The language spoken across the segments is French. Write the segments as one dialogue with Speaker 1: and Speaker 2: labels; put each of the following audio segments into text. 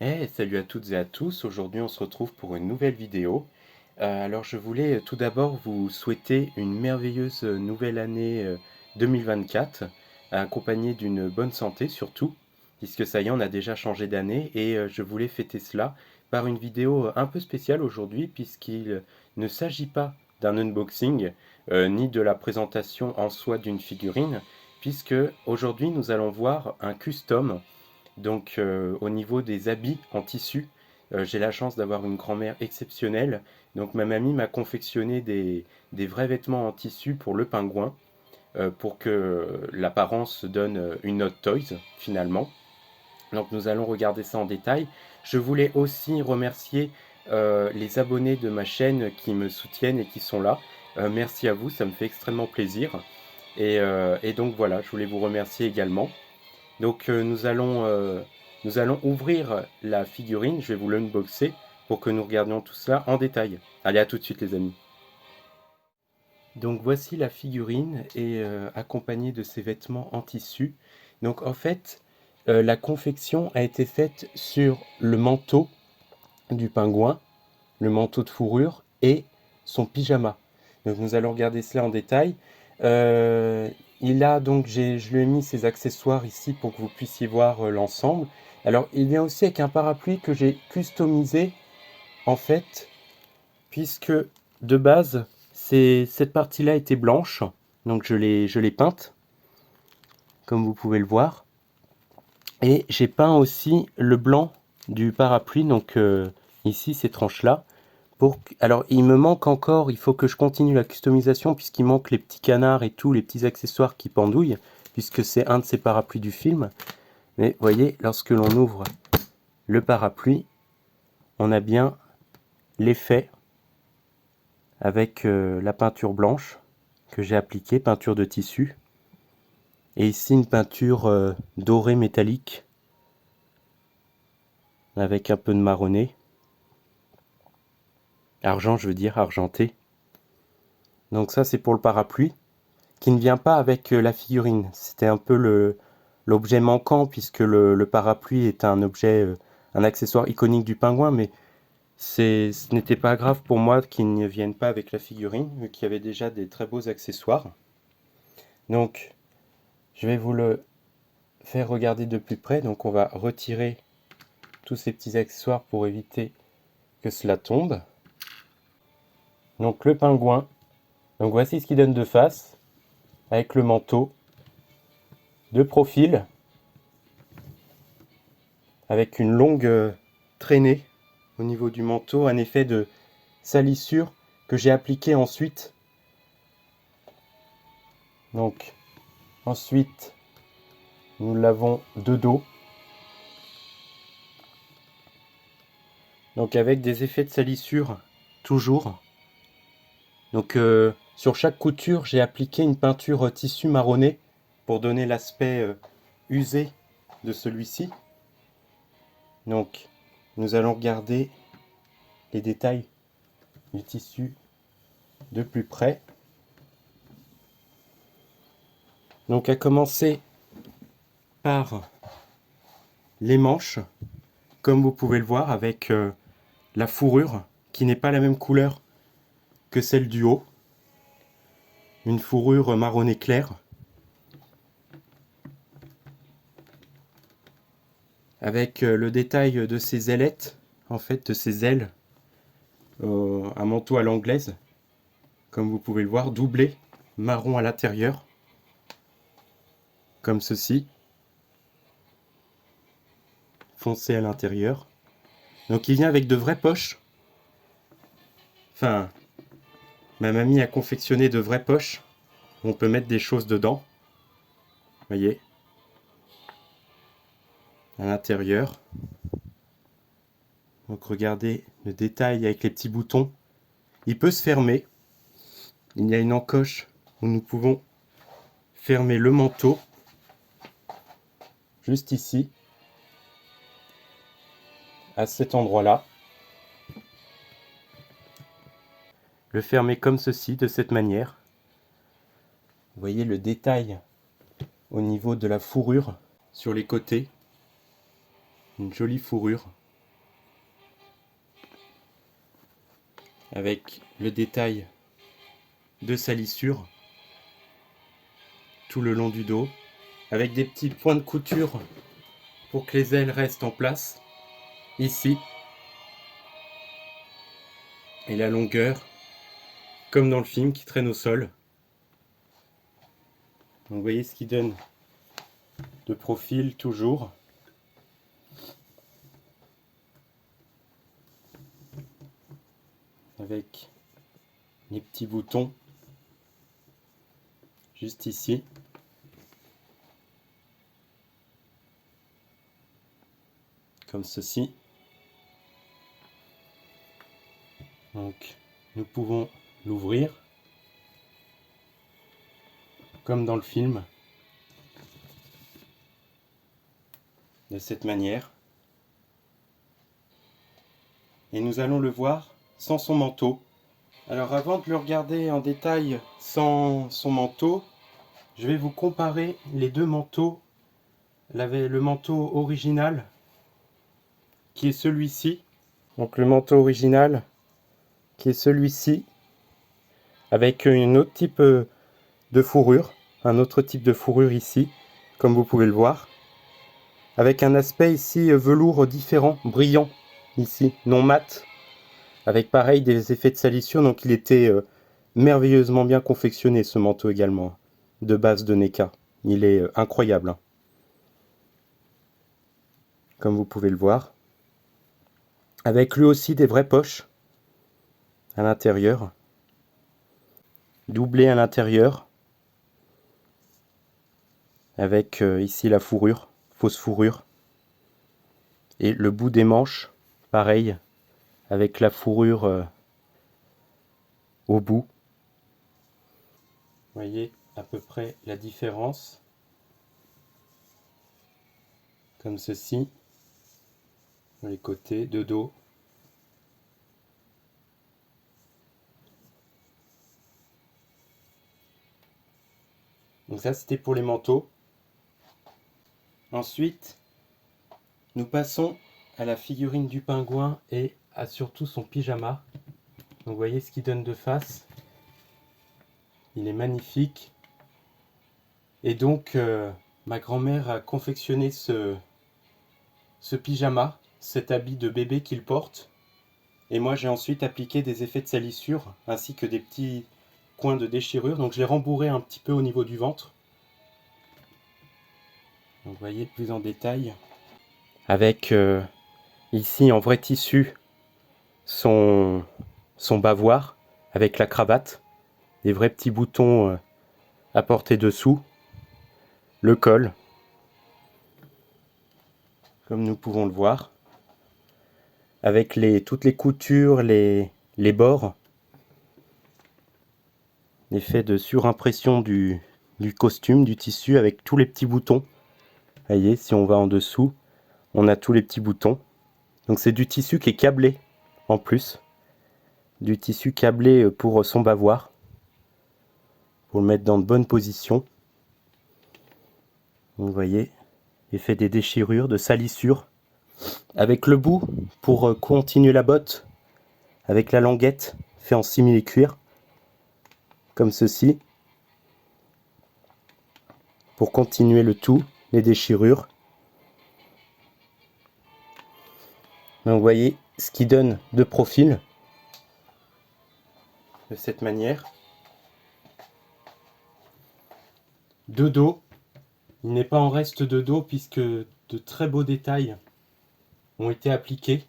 Speaker 1: Salut à toutes et à tous, aujourd'hui on se retrouve pour une nouvelle vidéo. Alors je voulais tout d'abord vous souhaiter une merveilleuse nouvelle année 2024, accompagnée d'une bonne santé surtout, puisque ça y est, on a déjà changé d'année et je voulais fêter cela par une vidéo un peu spéciale aujourd'hui, puisqu'il ne s'agit pas d'un unboxing, ni de la présentation en soi d'une figurine, puisque aujourd'hui nous allons voir un custom. Donc au niveau des habits en tissu, j'ai la chance d'avoir une grand-mère exceptionnelle. Donc ma mamie m'a confectionné des vrais vêtements en tissu pour le pingouin, pour que l'apparence donne une Hot Toys finalement. Donc nous allons regarder ça en détail. Je voulais aussi remercier les abonnés de ma chaîne qui me soutiennent et qui sont là. Merci à vous, ça me fait extrêmement plaisir. Et donc voilà, je voulais vous remercier également. Donc nous allons ouvrir la figurine, je vais vous l'unboxer pour que nous regardions tout cela en détail. Allez, à tout de suite les amis. Donc voici la figurine et accompagnée de ses vêtements en tissu. Donc en fait, la confection a été faite sur le manteau du pingouin, le manteau de fourrure et son pyjama. Donc nous allons regarder cela en détail. Euh, je lui ai mis ses accessoires ici pour que vous puissiez voir l'ensemble. Alors il vient aussi avec un parapluie que j'ai customisé en fait, puisque de base cette partie-là était blanche, donc je l'ai peinte comme vous pouvez le voir. Et j'ai peint aussi le blanc du parapluie, donc ici ces tranches-là. Alors, il me manque encore, il faut que je continue la customisation puisqu'il manque les petits canards et tous les petits accessoires qui pendouillent, puisque c'est un de ces parapluies du film. Mais vous voyez, lorsque l'on ouvre le parapluie, on a bien l'effet avec la peinture blanche que j'ai appliquée, peinture de tissu. Et ici une peinture dorée métallique avec un peu de marronné. Argent, je veux dire, argenté. Donc ça, c'est pour le parapluie, qui ne vient pas avec la figurine. C'était un peu l'objet manquant, puisque le parapluie est un objet, un accessoire iconique du pingouin, mais ce n'était pas grave pour moi qu'il ne vienne pas avec la figurine, vu qu'il y avait déjà des très beaux accessoires. Donc, je vais vous le faire regarder de plus près. Donc, on va retirer tous ces petits accessoires pour éviter que cela tombe. Donc, le pingouin. Donc, voici ce qu'il donne de face, avec le manteau, de profil, avec une longue traînée au niveau du manteau, un effet de salissure que j'ai appliqué ensuite. Donc ensuite nous l'avons de dos, donc avec des effets de salissure toujours. Donc sur chaque couture j'ai appliqué une peinture tissu marronné pour donner l'aspect usé de celui-ci. Donc nous allons regarder les détails du tissu de plus près. Donc à commencer par les manches, comme vous pouvez le voir, avec la fourrure qui n'est pas la même couleur que celle du haut. Une fourrure marronné clair, avec le détail de ses ailettes, en fait de ses ailes, un manteau à l'anglaise, comme vous pouvez le voir, doublé, marron à l'intérieur, comme ceci, foncé à l'intérieur. Donc il vient avec de vraies poches. Enfin, ma mamie a confectionné de vraies poches. On peut mettre des choses dedans. Voyez. À l'intérieur. Donc regardez le détail avec les petits boutons. Il peut se fermer. Il y a une encoche où nous pouvons fermer le manteau. Juste ici. À cet endroit-là. Le fermer comme ceci, de cette manière. Vous voyez le détail au niveau de la fourrure sur les côtés. Une jolie fourrure. avec le détail de salissure tout le long du dos, avec des petits points de couture pour que les ailes restent en place, ici, et la longueur, comme dans le film, qui traîne au sol. Donc vous voyez ce qui donne de profil toujours. Avec les petits boutons juste ici. Comme ceci. Donc nous pouvons l'ouvrir comme dans le film, de cette manière. Et nous allons le voir sans son manteau. Alors avant de le regarder en détail sans son manteau, je vais vous comparer les deux manteaux. Le manteau original qui est celui-ci. Donc le manteau original qui est celui-ci, avec un autre type de fourrure, un autre type de fourrure ici, comme vous pouvez le voir, avec un aspect ici velours différent, brillant ici, non mat, avec pareil des effets de salissure. Donc il était merveilleusement bien confectionné, ce manteau également, de base de NECA. Il est incroyable, hein, comme vous pouvez le voir, avec lui aussi des vraies poches à l'intérieur, doublé à l'intérieur, avec ici la fourrure, fausse fourrure, et le bout des manches, pareil, avec la fourrure au bout. Vous voyez à peu près la différence, comme ceci, sur les côtés, de dos. Donc ça, c'était pour les manteaux. Ensuite, nous passons à la figurine du pingouin et à surtout son pyjama. Donc vous voyez ce qu'il donne de face. Il est magnifique. Et donc, ma grand-mère a confectionné ce pyjama, cet habit de bébé qu'il porte. Et moi, j'ai ensuite appliqué des effets de salissure, ainsi que des petits coins de déchirure. Donc je l'ai rembourré un petit peu au niveau du ventre. Donc, vous voyez plus en détail. Avec ici en vrai tissu son bavoir, avec la cravate, des vrais petits boutons à porter dessous, le col, comme nous pouvons le voir, avec toutes les coutures, les bords, l'effet de surimpression du costume, du tissu, avec tous les petits boutons. Vous voyez, si on va en dessous, on a tous les petits boutons. Donc c'est du tissu qui est câblé en plus, du tissu câblé pour son bavoir, pour le mettre dans de bonnes positions. Vous voyez, effet des déchirures, de salissures, avec le bout pour continuer la botte, avec la languette fait en simili-cuir, comme ceci, pour continuer le tout, les déchirures. Donc vous voyez ce qui donne de profil, de cette manière. De dos, il n'est pas en reste de dos puisque de très beaux détails ont été appliqués.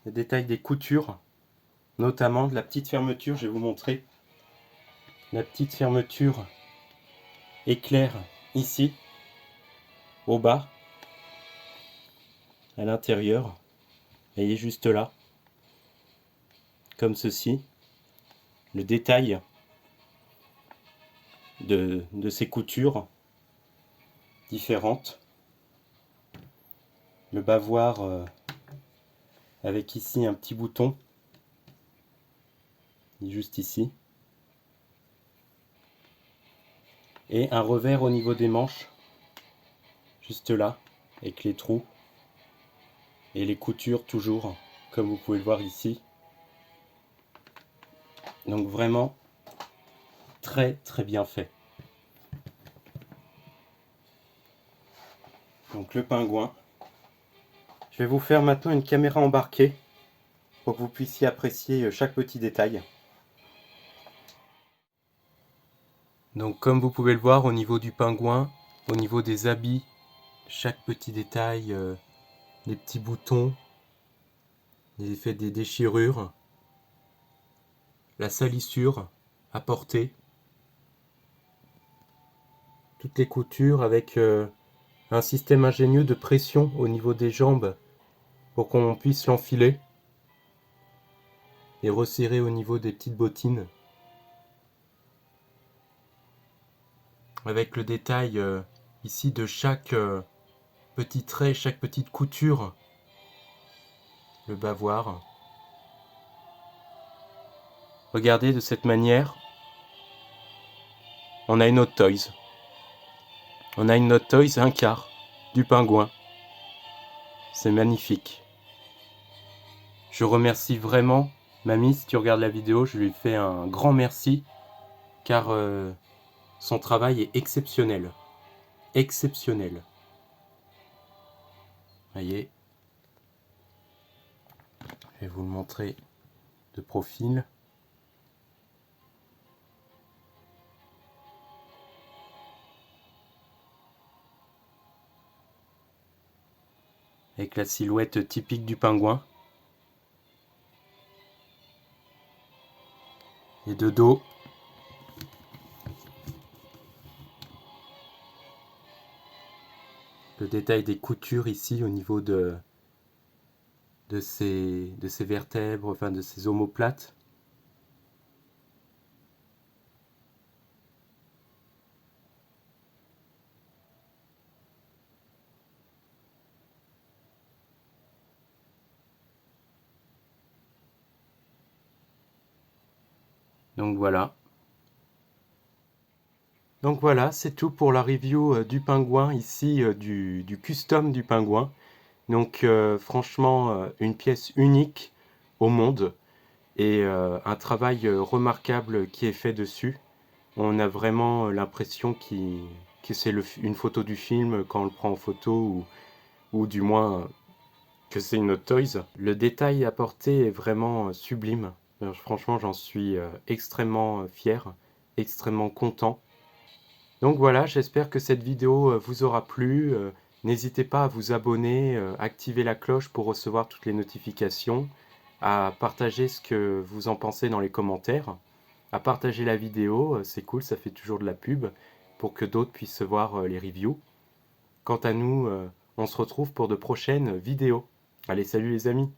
Speaker 1: Les détails des coutures, notamment de la petite fermeture, je vais vous montrer. La petite fermeture éclair ici, au bas, à l'intérieur. Vous voyez juste là, comme ceci. Le détail de ces coutures différentes. Le bavoir avec ici un petit bouton, juste ici. Et un revers au niveau des manches, juste là, avec les trous. Et les coutures toujours, comme vous pouvez le voir ici. Donc vraiment très très bien fait. Donc le pingouin. Je vais vous faire maintenant une caméra embarquée pour que vous puissiez apprécier chaque petit détail. Donc comme vous pouvez le voir au niveau du pingouin, au niveau des habits, chaque petit détail, les petits boutons, les effets des déchirures, la salissure apportée, toutes les coutures avec un système ingénieux de pression au niveau des jambes pour qu'on puisse l'enfiler et resserrer au niveau des petites bottines. Avec le détail ici de chaque petit trait, chaque petite couture, le bavoir. Regardez de cette manière, on a une Hot Toys. On a une Hot Toys 1/4 du pingouin. C'est magnifique. Je remercie vraiment Mamie, si tu regardes la vidéo, je lui fais un grand merci car son travail est exceptionnel. Exceptionnel. Voyez. Je vais vous le montrer de profil. Avec la silhouette typique du pingouin. Et de dos, le détail des coutures ici au niveau de ces vertèbres, enfin de ces omoplates. Donc voilà. Donc voilà, c'est tout pour la review du pingouin ici, du custom du pingouin. Donc franchement, une pièce unique au monde et un travail remarquable qui est fait dessus. On a vraiment l'impression que c'est une photo du film quand on le prend en photo ou du moins que c'est une Hot Toys. Le détail apporté est vraiment sublime. Alors, franchement, j'en suis extrêmement fier, extrêmement content. Donc voilà, j'espère que cette vidéo vous aura plu. N'hésitez pas à vous abonner, activer la cloche pour recevoir toutes les notifications, à partager ce que vous en pensez dans les commentaires, à partager la vidéo, c'est cool, ça fait toujours de la pub pour que d'autres puissent voir les reviews. Quant à nous, on se retrouve pour de prochaines vidéos. Allez, salut les amis!